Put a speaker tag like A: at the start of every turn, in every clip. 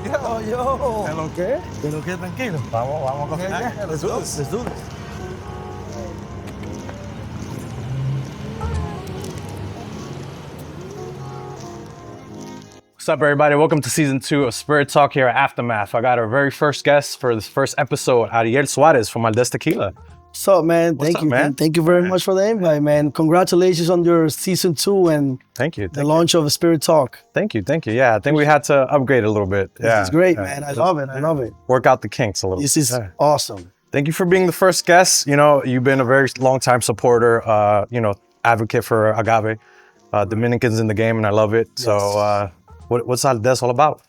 A: Yo.
B: ¿Qué lo que?
A: ¿Qué lo que? Tranquilo.
B: Vamos a
A: Okay,
B: cocinar.
A: yeah, let's do this. Let's do this.
B: What's up, everybody? Welcome to season 2 of Spirit Talk here at Aftermath. I got our very first guest for this first episode, Ariel Suarez from Aldez Tequila.
A: What's up, man?
B: What's
A: Thank
B: up,
A: you,
B: man?
A: Thank you very much for the invite, man. Congratulations on your season 2 and
B: Thank you.
A: the launch of Spirit Talk.
B: Thank you. Yeah, I think we had to upgrade a little bit.
A: This is great, man. I love it.
B: Work out the kinks a little
A: This
B: bit.
A: is awesome.
B: Thank you for being the first guest. You know, you've been a very long time supporter, advocate for agave, Dominicans in the game, and I love it.
A: Yes.
B: So what's Aldez all about?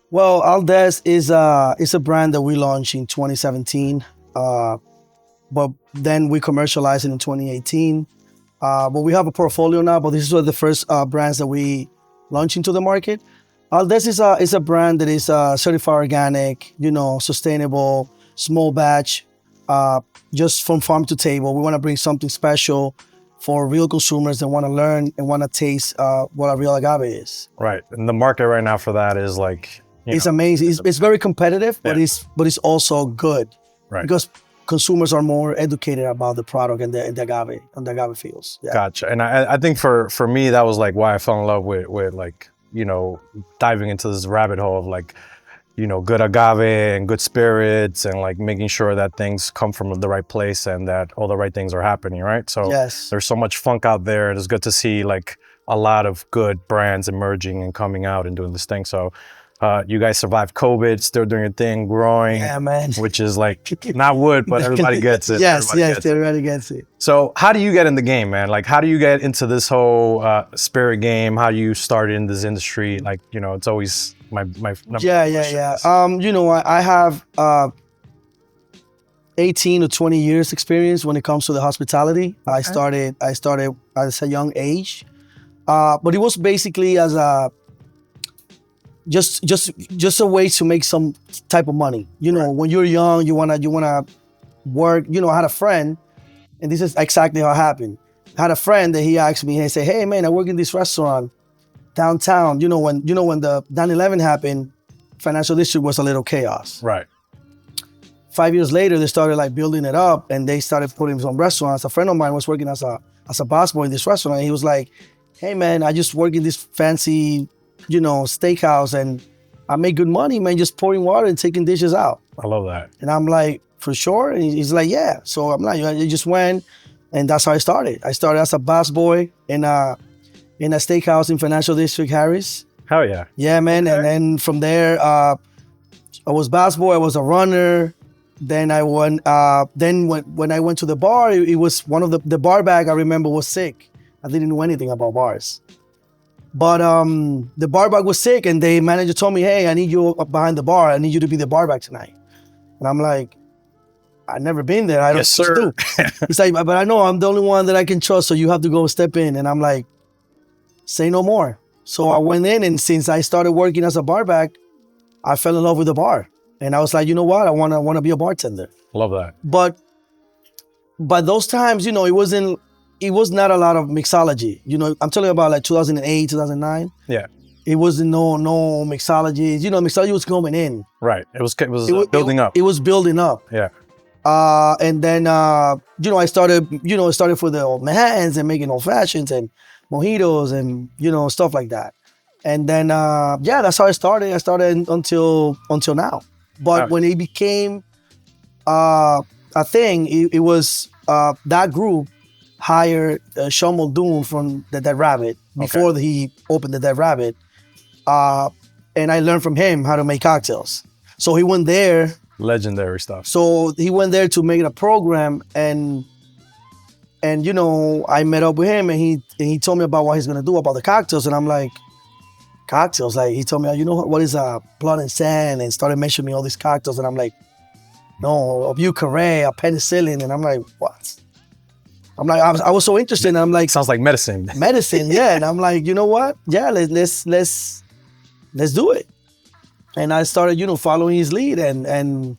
A: Well, Aldez is a brand that we launched in 2017, but then we commercialized it in 2018. But we have a portfolio now, but this is one of the first brands that we launched into the market. Aldez is a brand that is certified organic, sustainable, small batch, just from farm to table. We want to bring something special for real consumers that want to learn and want to taste what a real agave is.
B: Right, and the market right now for that is like,
A: It's amazing. It's very competitive, but it's also good,
B: right?
A: Because consumers are more educated about the product and the agave fields. Yeah.
B: Gotcha. And I think for me, that was like why I fell in love with like, diving into this rabbit hole of like, good agave and good spirits and like making sure that things come from the right place and that all the right things are happening, right? So
A: Yes.
B: There's so much funk out there. It's good to see like a lot of good brands emerging and coming out and doing this thing. So you guys survived COVID, still doing your thing, growing,
A: Yeah, man.
B: which is like not wood, but everybody gets it.
A: Yes, everybody gets it.
B: So how do you get in the game, man? Like, how do you get into this whole spirit game? How do you start in this industry? Like, it's always my number.
A: Yeah. I have 18 to 20 years experience when it comes to the hospitality. Okay. I started at a young age, but it was basically as a just a way to make some type of money. When you're young, you wanna work. I had a friend, and this is exactly how it happened. I had a friend that he asked me, he said, "Hey man, I work in this restaurant downtown." When the 9/11 happened, financial district was a little chaos.
B: Right.
A: 5 years later, they started like building it up, and they started putting some restaurants. A friend of mine was working as a busboy in this restaurant, and he was like, "Hey man, I just work in this fancy steakhouse, and I make good money, man, just pouring water and taking dishes out."
B: I love that.
A: And I'm like, "For sure?" And he's like, "Yeah." So I'm like, I just went, and that's how I started. I started as a busboy in a steakhouse in Financial District, Harris.
B: Hell yeah.
A: Yeah, man. Okay. And then from there, I was busboy. I was a runner. Then I went. Then when I went to the bar, it was one of the bar back. I remember was sick. I didn't know anything about bars. But the bar back was sick, and the manager told me, "Hey, I need you behind the bar. I need you to be the bar back tonight." And I'm like, "I've never been there. I don't know what to do." He's like, "But I know I'm the only one that I can trust, so you have to go step in." And I'm like, "Say no more." So I went in, and since I started working as a bar back, I fell in love with the bar. And I was like, you know what? I want to be a bartender.
B: Love that.
A: But those times, it was not a lot of mixology. I'm telling you about like 2008, 2009.
B: Yeah.
A: It wasn't no mixology. Mixology was coming in.
B: Right. It was building up.
A: It was building up.
B: Yeah.
A: And then, I started for the old Manhattans and making old fashions and mojitos and, stuff like that. And then, that's how I started. I started until now. But when it became a thing, it was that group hired Sean Muldoon from the Dead Rabbit before he opened the Dead Rabbit. And I learned from him how to make cocktails. So he went there.
B: Legendary stuff.
A: So he went there to make it a program, and I met up with him, and he told me about what he's gonna do about the cocktails, and I'm like, cocktails? Like, he told me, what is a blood and sand, and started mentioning me all these cocktails, and I'm like, no, a Bucaré, a penicillin, and I'm like, what? I'm like, I was so interested, and I'm like,
B: sounds like medicine.
A: Medicine, yeah. And I'm like, you know what? Yeah, let's do it. And I started, following his lead, and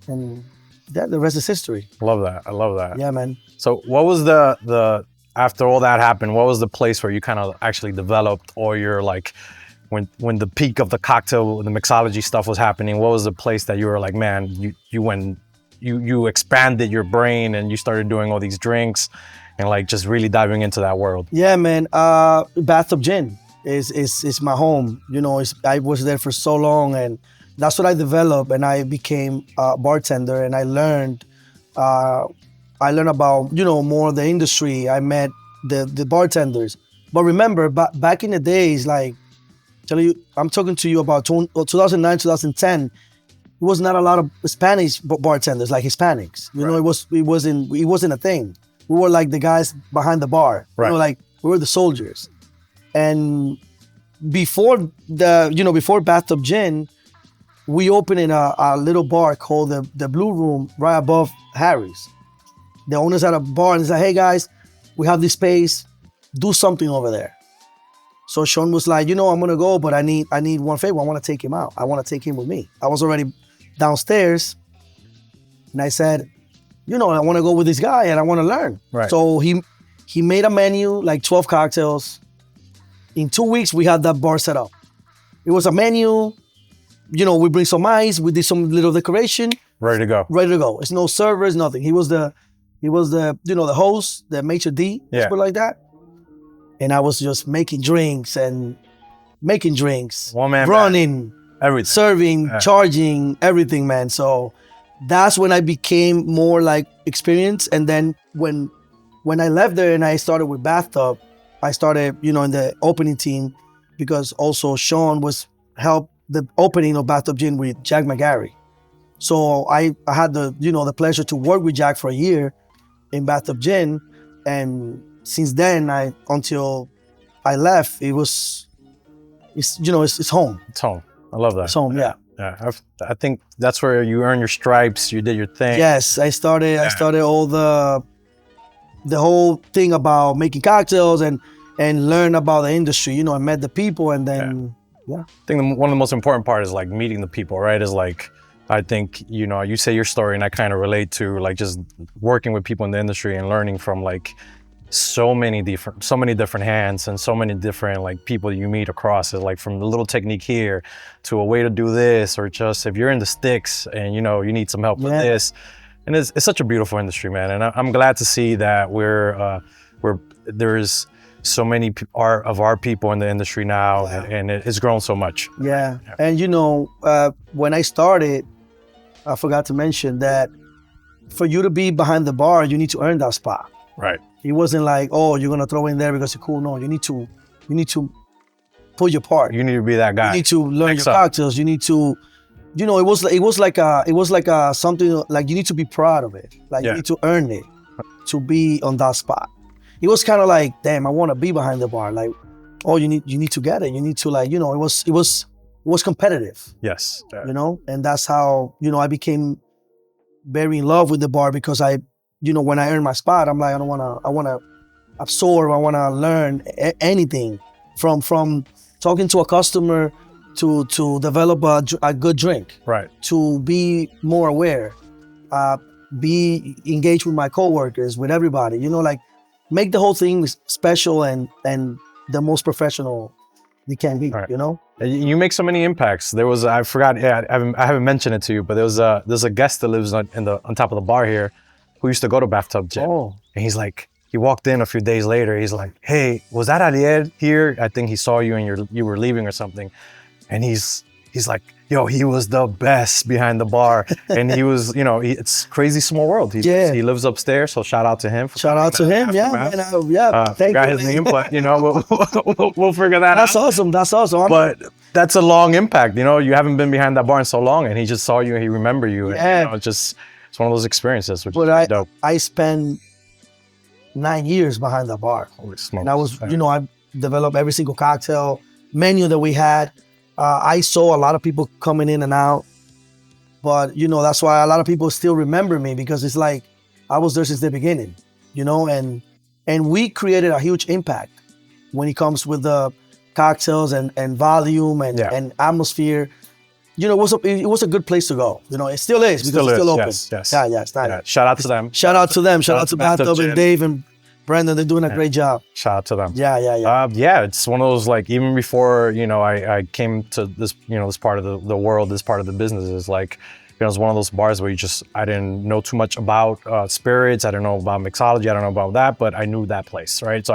A: yeah, the rest is history.
B: Love that. I love that.
A: Yeah, man.
B: So what was the after all that happened, what was the place where you kind of actually developed all your like when the peak of the cocktail, the mixology stuff was happening, what was the place that you were like, man, you expanded your brain and you started doing all these drinks and like just really diving into that world?
A: Yeah, man. Bathtub Gin is my home. You know, I was there for so long, and that's what I developed. And I became a bartender, and I learned about, you know, more of the industry. I met the bartenders. But remember, back in the days, like, I'm talking to you about 2009, 2010. There was not a lot of Spanish bartenders, like Hispanics. You know, it wasn't a thing. We were like the guys behind the bar.
B: Right.
A: You know, like we were the soldiers. And before Bathtub Gin, we opened in a little bar called the Blue Room right above Harry's. The owners had a bar and said, "Hey guys, we have this space. Do something over there." So Sean was like, "You know, I'm gonna go, but I need one favor. I want to take him out. I want to take him with me." I was already downstairs, and I said, "You know, I want to go with this guy and I want to learn."
B: Right.
A: So he made a menu, like 12 cocktails. In 2 weeks, we had that bar set up. It was a menu. You know, we bring some ice, we did some little decoration.
B: Ready to go.
A: Ready to go. It's no servers, nothing. He was the the host, the maitre d', let's put it like that. And I was just making drinks,
B: One man
A: running,
B: everything,
A: serving, charging, everything, man. So that's when I became more like experienced. And then when I left there and I started with Bathtub, I started, you know, in the opening team, because also Sean was helped the opening of Bathtub Gin with Jack McGarry. So I had the pleasure to work with Jack for a year in Bathtub Gin, and since then until I left, it's home.
B: It's home. I love that.
A: It's home, yeah.
B: Yeah, I think that's where you earn your stripes. You did your thing.
A: Yes, I started all the whole thing about making cocktails and learn about the industry. You know, I met the people, and then I
B: think one of the most important part is like meeting the people, right? Is like, I think, you know, you say your story and I kind of relate to like just working with people in the industry and learning from like so many different hands and so many different like people you meet across it, like from the little technique here to a way to do this, or just if you're in the sticks and you know you need some help with this. And it's such a beautiful industry, man. And I'm glad to see that there's so many of our people in the industry now, and it's grown so much.
A: Yeah. And you know, when I started, I forgot to mention that for you to be behind the bar, you need to earn that spot.
B: Right.
A: It wasn't like, oh, you're gonna throw in there because you're cool. No, you need to pull your part.
B: You need to be that guy.
A: You need to learn your cocktails. You need to, you know, it was like something like you need to be proud of it. Like you need to earn it to be on that spot. It was kind of like, damn, I want to be behind the bar. Like, oh, you need to get it. You need to, like, you know, it was competitive.
B: Yes. Yeah.
A: You know, and that's how, you know, I became very in love with the bar, because you know, when I earned my spot, I'm like, I want to absorb, I want to learn anything from talking to a customer to develop a good drink. Right. To be more aware, be engaged with my coworkers, with everybody, you know, like make the whole thing special and the most professional you can be, you know?
B: You make so many impacts. There was, I forgot, I haven't mentioned it to you, but there's a guest that lives on top of the bar here who used to go to Bathtub Gin. Oh. And he's like, he walked in a few days later, he's like, hey, was that Ariel here? I think he saw you and you were leaving or something. And he's like, yo, he was the best behind the bar. And he was, you know, it's crazy small world. He lives upstairs, so shout out to him.
A: Shout out to him, yeah.
B: Thank you. His name, but you know, we'll figure that
A: out. That's awesome.
B: But that's a long impact, you know, you haven't been behind that bar in so long, and he just saw you and he remembered you. And, you know, it's one of those experiences, which is dope.
A: I spent 9 years behind the bar.
B: Holy smokes.
A: And I was, you know, I developed every single cocktail menu that we had. I saw a lot of people coming in and out, but you know, that's why a lot of people still remember me, because it's like I was there since the beginning, you know, and we created a huge impact when it comes with the cocktails and volume and atmosphere. You know, it was a good place to go. You know, it still is, because it's still open.
B: Yes.
A: Yeah, it's nice.
B: Shout out to them.
A: Shout out to them. Shout out to Bathtub and Dave and Brandon, they're doing a great job.
B: Shout out to them.
A: Yeah.
B: Yeah, it's one of those, like, even before, you know, I came to this, you know, this part of the world, this part of the business is like, you know, it's one of those bars where I didn't know too much about spirits. I didn't know about mixology. I don't know about that, but I knew that place, right? So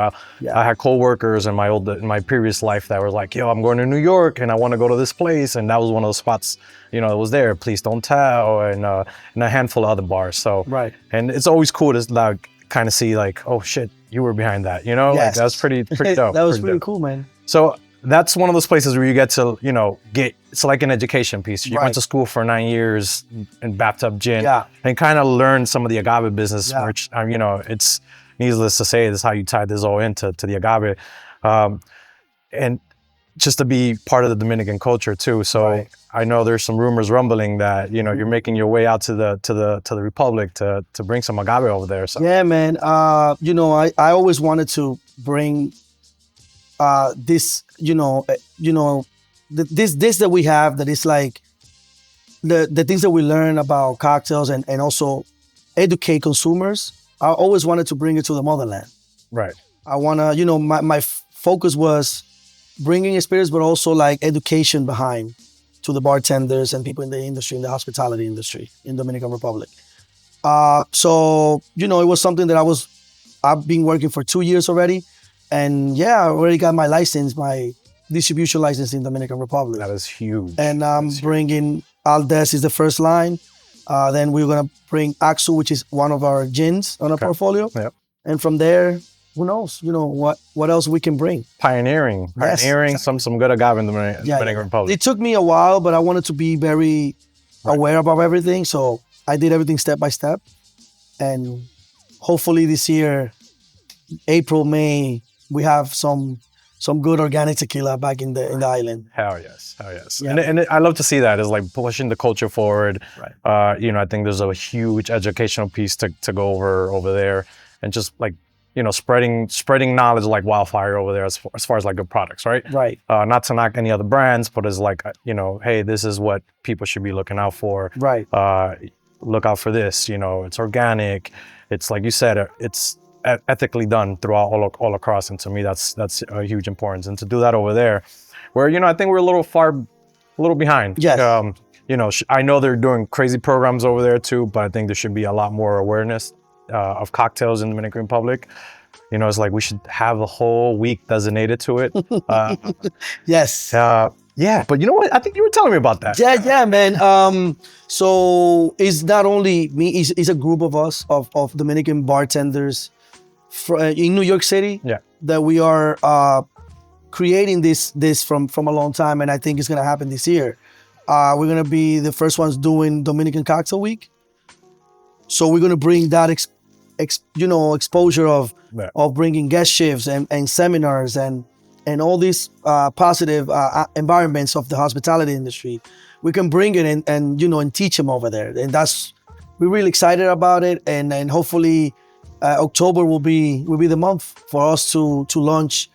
B: I had coworkers in my previous life that were like, yo, I'm going to New York and I want to go to this place. And that was one of those spots, you know, it was there. Please Don't Tell, and a handful of other bars. So,
A: Right.
B: And it's always cool to like kind of see like, oh shit, you were behind that, you know?
A: Yes.
B: Like, that's pretty dope.
A: That was pretty cool, man.
B: So that's one of those places where you get to, you know, it's like an education piece. You went to school for 9 years in Bathtub Gin and kind of learn some of the agave business, which, you know, it's needless to say, this is how you tie this all into the agave. And just to be part of the Dominican culture too. So I know there's some rumors rumbling that, you know, you're making your way out to the Republic to bring some agave over there. So.
A: Yeah, man. You know, I always wanted to bring this, this that we have, that is like the things that we learn about cocktails and also educate consumers. I always wanted to bring it to the motherland.
B: Right.
A: I want to, you know, my focus was bringing experience, but also like education behind to the bartenders and people in the industry, in the hospitality industry in Dominican Republic. So, you know, it was something that I've been working for 2 years already. And yeah, I already got my license, my distribution license in Dominican Republic.
B: That is huge.
A: And I'm bringing Aldez is the first line. Then we're going to bring Axu, which is one of our gins on our portfolio.
B: Yep.
A: And from there, who knows, you know, what else we can bring.
B: Pioneering some good agave in the Dominican Republic.
A: It took me a while, but I wanted to be very aware about everything. So I did everything step by step. And hopefully this year, April, May, we have some good organic tequila back in the island.
B: Hell yes. Yeah. And I love to see that. It's like pushing the culture forward.
A: Right.
B: You know, I think there's a huge educational piece to go over there, and just like, you know, spreading knowledge like wildfire over there as far as like good products, right?
A: Right.
B: Not to knock any other brands, but it's like, you know, hey, this is what people should be looking out for.
A: Right.
B: Look out for this. You know, it's organic. It's like you said, it's ethically done throughout all across, and to me that's a huge importance. And to do that over there, where, you know, I think we're a little behind.
A: Yes.
B: You know, I know they're doing crazy programs over there too, but I think there should be a lot more awareness of cocktails in the Dominican Republic. You know, it's like we should have a whole week designated to it.
A: Yes.
B: Yeah, but you know what? I think you were telling me about that.
A: Yeah, man. So it's not only me; it's a group of us of Dominican bartenders in New York City.
B: Yeah.
A: That we are creating this from a long time, and I think it's gonna happen this year. We're gonna be the first ones doing Dominican Cocktail Week. So we're gonna bring that exposure of bringing guest shifts and seminars and all these positive environments of the hospitality industry. We can bring it and teach them over there, and we're really excited about it. And hopefully October will be the month for us to launch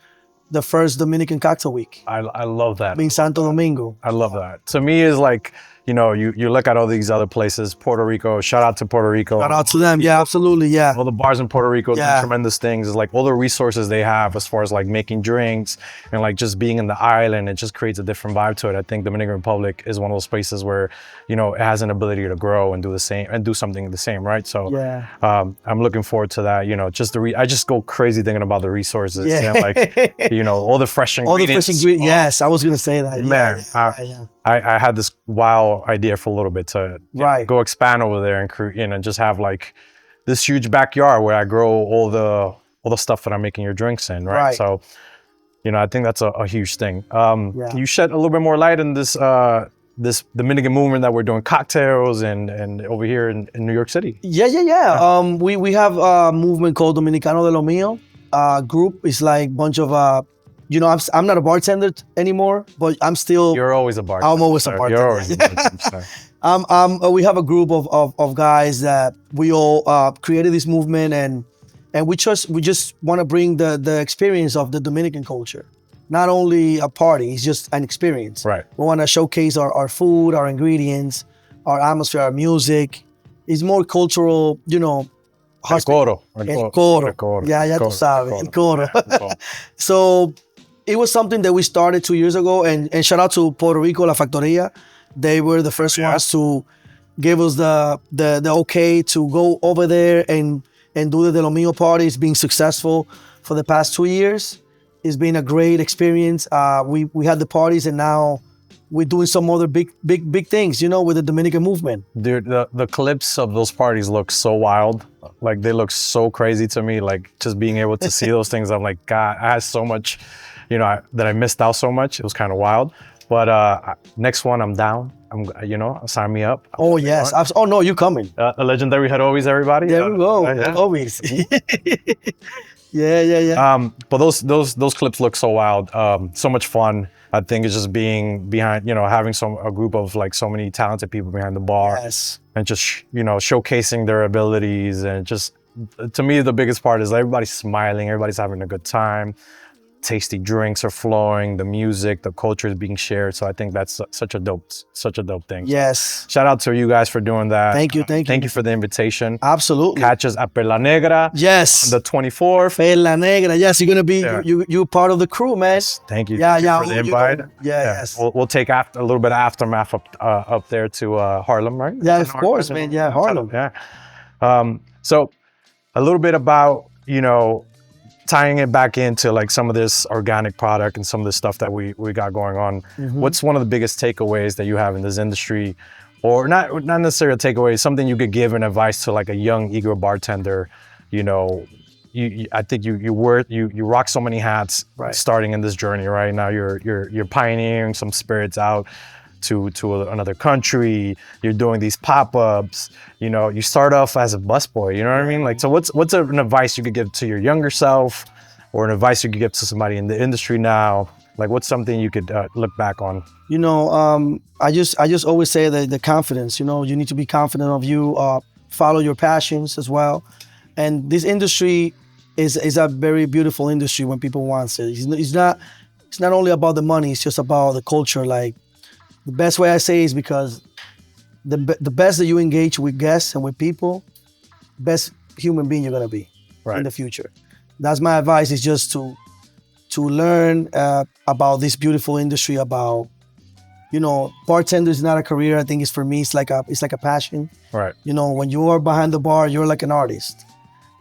A: the first Dominican Cocktail Week.
B: I love that.
A: In Santo Domingo.
B: I love that. To me, is like, you know, you look at all these other places, Puerto Rico, shout out to Puerto Rico.
A: Shout out to them. Yeah, absolutely. Yeah.
B: All the bars in Puerto Rico do tremendous things. It's like all the resources they have as far as like making drinks and like just being in the island, it just creates a different vibe to it. I think Dominican Republic is one of those places where, you know, it has an ability to grow and do the same and do something the same, right? So I'm looking forward to that. You know, just I just go crazy thinking about the resources and like, you know, all the fresh ingredients.
A: Yes, I was gonna say that.
B: Man, I had this wild idea for a little bit to go expand over there and create, and just have like this huge backyard where I grow all the stuff that I'm making your drinks in, right? So, you know, I think that's a huge thing. Can you shed a little bit more light on this Dominican movement that we're doing cocktails and over here in New York City?
A: Yeah. We have a movement called Dominicano de lo Mío. Group is like a bunch of you know, I'm not a bartender anymore, but I'm still.
B: You're always a bartender.
A: I'm always a bartender.
B: You're always a bartender.
A: We have a group of guys that we all created this movement, and we just want to bring the experience of the Dominican culture. Not only a party, it's just an experience.
B: Right.
A: We want to showcase our food, our ingredients, our atmosphere, our music. It's more cultural, you know,
B: coro.
A: El coro. Ya tú sabes, el coro. So it was something that we started 2 years ago, and shout out to Puerto Rico, La Factoria. They were the first ones to give us the okay to go over there and do the De Lo Mio party. It's been successful for the past 2 years. It's been a great experience. We had the parties, and now we're doing some other big things, with the Dominican movement.
B: Dude, the clips of those parties look so wild. Like, they look so crazy to me. Like, just being able to see those things, I'm like, God, I had so much, that I missed out so much. It was kind of wild. But next one, I'm down. Sign me up.
A: Oh, yes. Oh, no, you coming.
B: A legendary head always, everybody.
A: There we go. Always. Yeah.
B: But those clips look so wild. So much fun. I think it's just being behind, having a group of like so many talented people behind the bar.
A: Yes.
B: And just, showcasing their abilities. And just, to me, the biggest part is everybody's smiling, everybody's having a good time. Tasty drinks are flowing, the music, the culture is being shared. So I think that's such a dope thing.
A: Yes.
B: Shout out to you guys for doing that.
A: Thank you.
B: Thank you for the invitation.
A: Absolutely.
B: Catch us at Perla Negra.
A: Yes.
B: On the 24th.
A: Perla Negra. Yes, you're gonna be you part of the crew, man.
B: Thank you.
A: Yeah.
B: For the invite.
A: Yes.
B: We'll take a little bit of aftermath up there to Harlem, right?
A: Yeah, of course, man. Yeah, Harlem.
B: Yeah. So a little bit about tying it back into like some of this organic product and some of the stuff that we got going on.
A: Mm-hmm.
B: What's one of the biggest takeaways that you have in this industry, or not necessarily a takeaway, something you could give an advice to like a young, eager bartender? I think you rock so many hats,
A: right,
B: starting in this journey. Right now, you're pioneering some spirits out to another country. You're doing these pop-ups. You start off as a busboy. You know what I mean? Like, so what's an advice you could give to your younger self, or an advice you could give to somebody in the industry now? Like, what's something you could look back on?
A: I just always say that the confidence. You need to be confident of you. Follow your passions as well. And this industry is a very beautiful industry when people want it. It's not only about the money. It's just about the culture. Like, the best way I say is because the best that you engage with guests and with people, best human being you're gonna be in the future. That's my advice, is just to learn about this beautiful industry, about, bartender is not a career. I think it's, for me, it's like a passion.
B: Right.
A: When you are behind the bar, you're like an artist,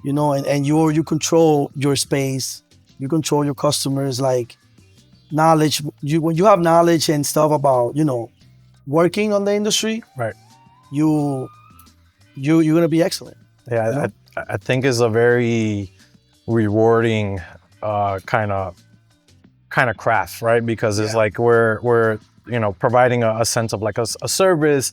A: and you control your space, you control your customers, like, knowledge. When you have knowledge and stuff about, working on the industry,
B: right,
A: you're gonna be excellent.
B: Yeah, I think it's a very rewarding kind of craft, right? Because it's like we're providing a sense of like a service,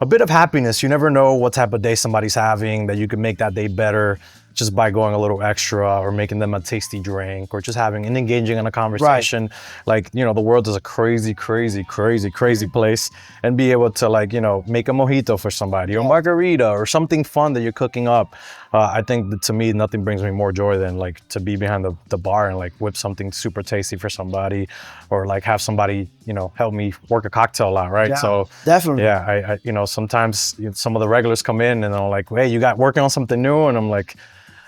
B: a bit of happiness. You never know what type of day somebody's having, that you can make that day better just by going a little extra, or making them a tasty drink, or just having and engaging in a conversation.
A: Right.
B: Like, the world is a crazy place, and be able to like, make a mojito for somebody, or margarita, or something fun that you're cooking up. I think that, to me, nothing brings me more joy than like to be behind the bar and like whip something super tasty for somebody, or like have somebody, help me work a cocktail out, right?
A: Yeah,
B: so
A: definitely.
B: Yeah, I sometimes some of the regulars come in and they're like, hey, you got working on something new? And I'm like,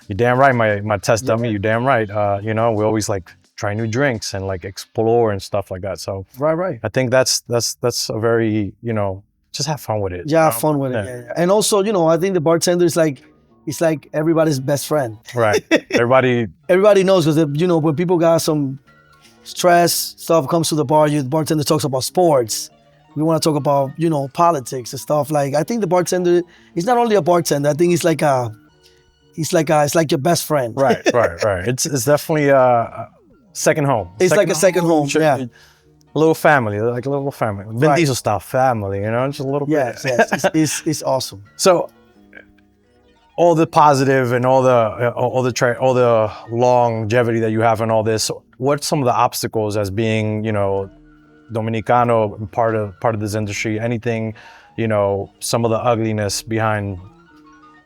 B: you're damn right, my test dummy, you're damn right. We always like try new drinks and like explore and stuff like that. So
A: right.
B: I think that's a very, just have fun with it.
A: Yeah, have fun with it. Yeah. And also, I think the bartender is like, it's like everybody's best friend.
B: Right. Everybody
A: knows, because when people got some stress, stuff comes to the bar, the bartender talks about sports. We want to talk about, politics and stuff. Like, I think the bartender is not only a bartender. I think it's like your best friend.
B: Right. It's definitely a second home.
A: It's like a second home. Yeah.
B: A little family, like a little family. Vin Diesel style family, just a little bit.
A: Yes. It's awesome.
B: So, all the positive and all the longevity that you have in all this, what's some of the obstacles as being, Dominicano, part of this industry? Anything, some of the ugliness behind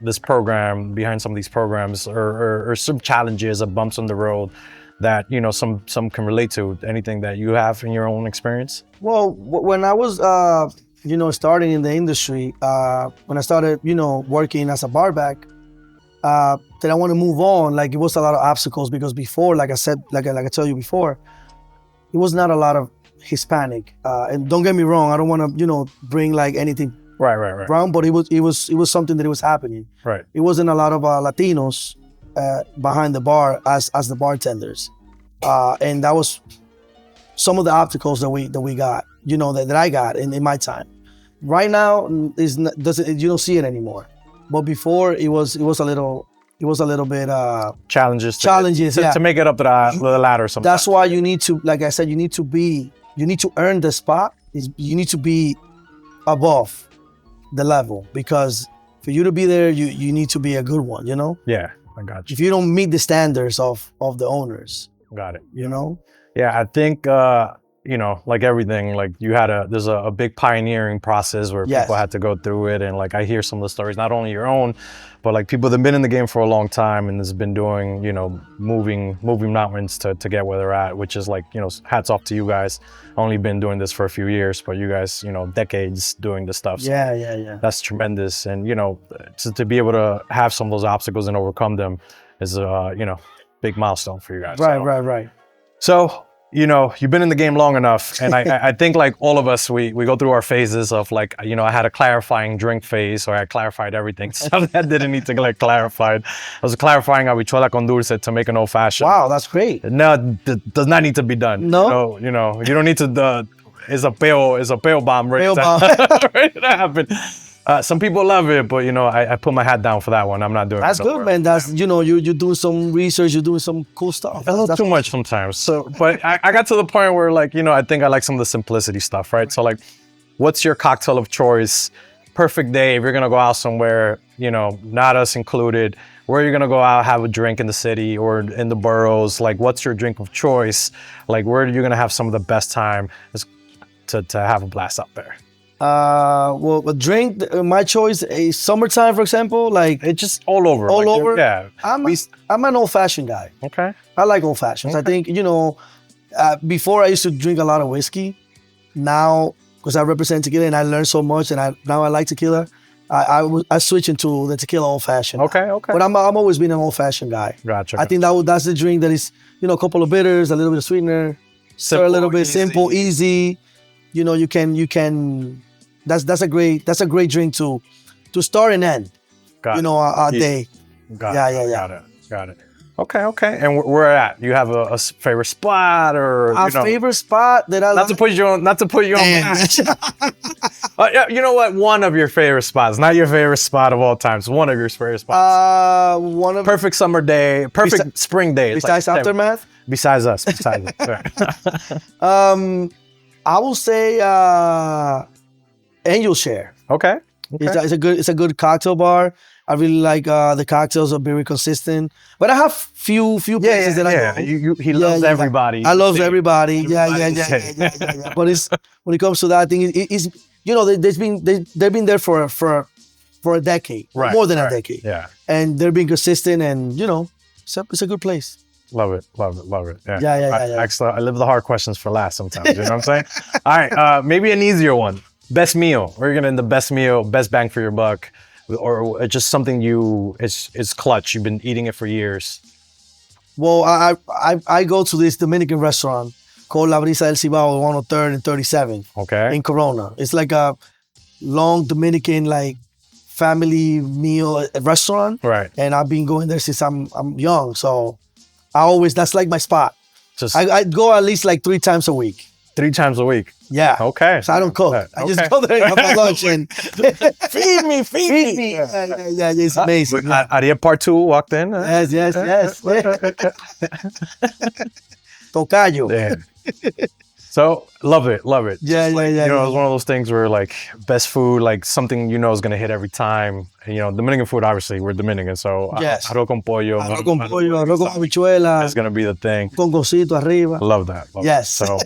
B: this program, behind some of these programs, or some challenges or bumps on the road that some can relate to? Anything that you have in your own experience?
A: Well, when I was starting in the industry, when I started working as a barback, that I want to move on. Like it was a lot of obstacles because before, like I said, like I told you before, it was not a lot of Hispanic. And don't get me wrong, I don't want to bring like anything
B: Right.
A: wrong, but it was something that was happening.
B: Right.
A: It wasn't a lot of Latinos behind the bar as the bartenders, and that was some of the obstacles that we got. That I got in my time. Right now, you don't see it anymore. But before, it was a little bit
B: Challenges.
A: to
B: make it up to the ladder. Sometimes.
A: That's why you need to, like I said, you need to earn the spot. You need to be above the level, because for you to be there, you need to be a good one.
B: Yeah, I got you.
A: If you don't meet the standards of the owners,
B: Got it.
A: Yeah,
B: I think like everything, like there's a big pioneering process where
A: Yes.
B: people had to go through it, and like I hear some of the stories, not only your own, but like people that have been in the game for a long time and has been doing, moving mountains to get where they're at, which is like, hats off to you guys. Only been doing this for a few years, but you guys, decades doing this stuff. So
A: yeah.
B: that's tremendous. And to be able to have some of those obstacles and overcome them is big milestone for you guys.
A: Right.
B: So, you've been in the game long enough, and I think like all of us, we go through our phases of like, I had a clarifying drink phase, or I clarified everything. Some that didn't need to get clarified. I was clarifying habichuela con dulce to make an old fashioned.
A: Wow, that's great.
B: No, does not need to be done.
A: No?
B: You don't need to, it's a pale bomb ready
A: Pale bomb.
B: ready to happen. Some people love it, but I put my hat down for that one. I'm not doing
A: That's
B: it.
A: good, man. That's you're doing some research, you're doing some cool stuff.
B: A little too much sometimes. So, but I got to the point where like, I think I like some of the simplicity stuff, right? So like, what's your cocktail of choice? Perfect day, if you're gonna go out somewhere, not us included, where you're gonna go out, have a drink in the city or in the boroughs, like what's your drink of choice? Like where you're gonna have some of the best time to have a blast out there?
A: Well, a drink, my choice, a summertime, for example, like
B: It's just all over.
A: all
B: like,
A: over.
B: Yeah.
A: I'm an old-fashioned guy.
B: Okay.
A: I like old fashions.
B: Okay.
A: I think, before I used to drink a lot of whiskey. Now, because I represent tequila and I learned so much, and now I like tequila, I switch into the tequila old fashioned.
B: Okay.
A: But I'm always been an old fashioned guy.
B: Gotcha.
A: I think that's the drink that is, a couple of bitters, a little bit of sweetener, stir a little bit, simple, easy. You can. That's a great drink to start and end.
B: Got it.
A: A day.
B: Got it. Okay. And where at? You have a favorite spot or
A: A favorite spot that I
B: not to put you on. Yeah, you know what? One of your favorite spots, not your favorite spot of all times. One of your favorite spots.
A: One of
B: Perfect summer day, perfect spring day. It's
A: besides
B: like,
A: Aftermath.
B: Besides us.
A: I will say Ariel Shares.
B: Okay.
A: It's a good cocktail bar. I really like the cocktails are very consistent. But I have few places that I go.
B: He loves everybody.
A: I love everybody. Yeah. But it's when it comes to that, I think it's they've been there for a decade,
B: Right,
A: more than a
B: right.
A: decade.
B: Yeah.
A: And they're being consistent, and it's a good place.
B: Love it.
A: Yeah.
B: Excellent. I leave the hard questions for last sometimes. You know what I'm saying? All right. Maybe an easier one. Best meal. We're gonna end the best meal, best bang for your buck, or just something it's clutch. You've been eating it for years.
A: Well, I go to this Dominican restaurant called La Brisa del Cibao, 103rd and 37th
B: Okay.
A: in Corona. It's like a long Dominican family meal restaurant.
B: Right.
A: And I've been going there since I'm young, so that's like my spot.
B: Just
A: I go at least 3 times a week.
B: 3 times a week.
A: Yeah.
B: Okay.
A: So I don't cook.
B: Okay.
A: I just go there and have my lunch and
B: Feed me.
A: Yeah, it's amazing.
B: Ariel Part 2 walked in.
A: Yes. Tocayo.
B: Yeah. So love it.
A: Yeah.
B: It's one of those things where best food, something is gonna hit every time. And, Dominican food, obviously, we're Dominican, so
A: Yes.
B: arroz con pollo.
A: Arroz con pollo, arroz con habichuela,
B: It's gonna be the thing.
A: con cosito arriba.
B: Love that.
A: Yes.
B: So,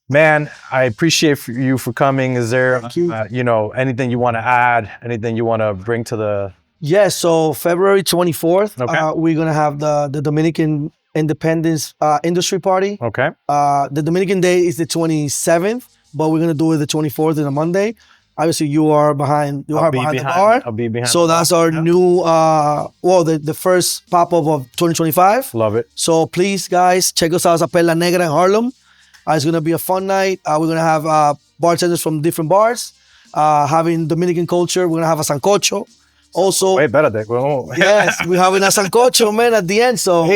B: man, I appreciate you for coming. Is there,
A: Thank you.
B: anything you want to add? Anything you want to bring to the?
A: Yes, so February 24th,
B: Okay.
A: we're gonna have the Dominican Independence Industry Party.
B: Okay.
A: The Dominican Day is the 27th, but we're gonna do it the 24th on a Monday. Obviously, you are behind. You
B: I'll
A: are
B: be
A: behind the
B: behind-
A: bar.
B: I'll be behind
A: So
B: the
A: that's
B: bar,
A: our
B: yeah.
A: new. The first pop up of 2025.
B: Love it.
A: So please, guys, check us out at Perla Negra in Harlem. It's gonna be a fun night. We're gonna have bartenders from different bars, having Dominican culture. We're gonna have a sancocho. Also,
B: Way better, Dick. Well,
A: yes, we're having a sancocho, man, at the end. So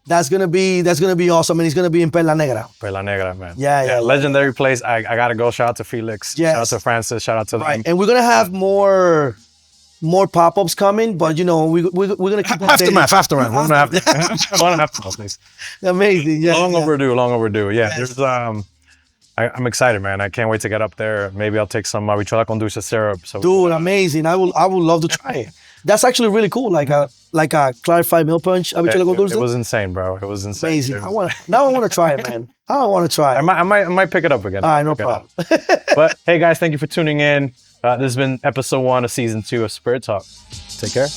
A: that's gonna be awesome, and it's gonna be in Perla Negra.
B: Perla Negra, man.
A: Yeah.
B: Legendary place. I gotta go. Shout out to Felix.
A: Yes.
B: Shout out to Francis. Shout out to
A: Right,
B: them.
A: and we're gonna have more pop-ups coming, but we're gonna keep
B: Aftermath.
A: updating.
B: We're gonna have to. Please.
A: Amazing, yeah.
B: Long overdue. Yeah,
A: Yes.
B: there's I'm excited, man. I can't wait to get up there. Maybe I'll take some habichuela con dulce syrup. So
A: Dude, amazing. I would love to try it. That's actually really cool, like a clarified milk punch. Habichuela con dulce.
B: it was insane, bro. It was insane.
A: Amazing.
B: It
A: I
B: was-
A: want to try it, man. I want to try it.
B: I might pick it up again.
A: All right, no
B: Pick it up.
A: problem.
B: But hey, guys, thank you for tuning in. This has been episode 1 of season 2 of Spirit Talk. Take care.